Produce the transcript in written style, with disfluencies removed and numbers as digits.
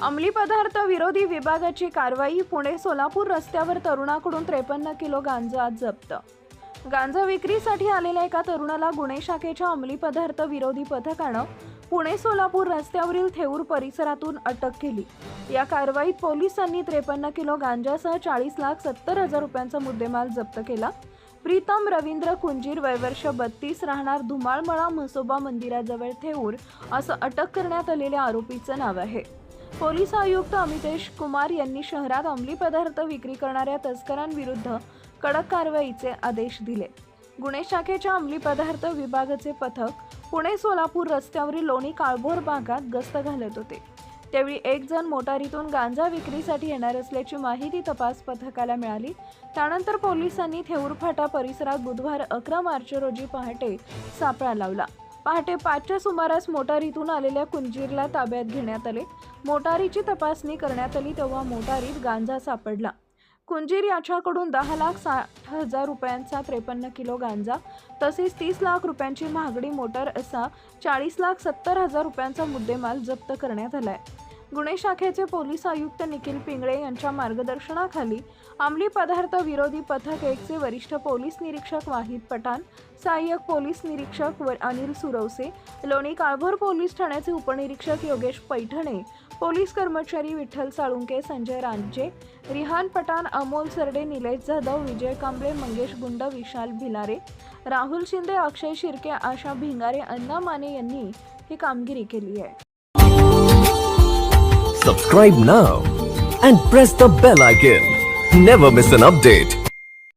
अंमली पदार्थ विरोधी विभागाची कारवाई. पुणे सोलापूर रस्त्यावर तरुणाकडून 53 किलो गांजा जप्त. गांजा विक्रीसाठी आलेल्या एका तरुणाला गुन्हे शाखेच्या अंमली पदार्थ विरोधी पथकानं पुणे सोलापूर रस्त्यावरील थेऊर परिसरातून अटक केली. या कारवाईत पोलिसांनी 53 किलो गांजासह 40,70,000 रुपयांचा मुद्देमाल जप्त केला. प्रीतम रवींद्र कुंजीर, वय वर्ष 32, राहणार धुमाळमळा म्हसोबा मंदिराजवळ थेऊर, असं अटक करण्यात आलेल्या आरोपीचं नाव आहे. पोलीस आयुक्त अमितेश कुमार यांनी शहरात अंमली पदार्थ विक्री करणाऱ्या तस्करांविरुद्ध कडक कारवाईचे आदेश दिले. गुन्हे शाखेच्या अंमली पदार्थ विभागाचे पथक पुणे सोलापूर रस्त्यावरील लोणी काळभोर भागात गस्त घालत होते. त्यावेळी एक जण मोटारीतून गांजा विक्रीसाठी येणार असल्याची माहिती तपास पथकाला मिळाली. त्यानंतर पोलिसांनी थेऊर फाटा परिसरात बुधवार 11 मार्च रोजी पहाटे सापळा लावला. पहाटे 5च्या सुमारास मोटारीतून आलेल्या कुंजीरला ताब्यात घेण्यात आले. मोटारीची तपासणी करण्यात आली तेव्हा मोटारीत गांजा सापडला. कुंजीर याच्याकडून 10,60,000 रुपयांचा 53 किलो गांजा तसेच 30 लाख रुपयांची महागडी मोटार असा 40,70,000 रुपयांचा मुद्देमाल जप्त करण्यात आलाय. गुन्हे शाखेचे पोलीस आयुक्त निखिल पिंगळे यांच्या मार्गदर्शनाखाली अंमली पदार्थ विरोधी पथक 1चे वरिष्ठ पोलीस निरीक्षक वाहिद पठाण, सहाय्यक पोलीस निरीक्षक अनिल सुरवसे, लोणी काळभोर पोलीस ठाण्याचे उपनिरीक्षक योगेश पैठणे, पोलीस कर्मचारी विठ्ठल साळुंके, संजय रांजे, रिहान पठाण, अमोल सरडे, निलेश जाधव, विजय कांबळे, मंगेश गुंड, विशाल भिलारे, राहुल शिंदे, अक्षय शिर्के, आशा भिंगारे, अण्णा माने यांनी ही कामगिरी केली आहे. Subscribe now and press the bell icon. Never miss an update.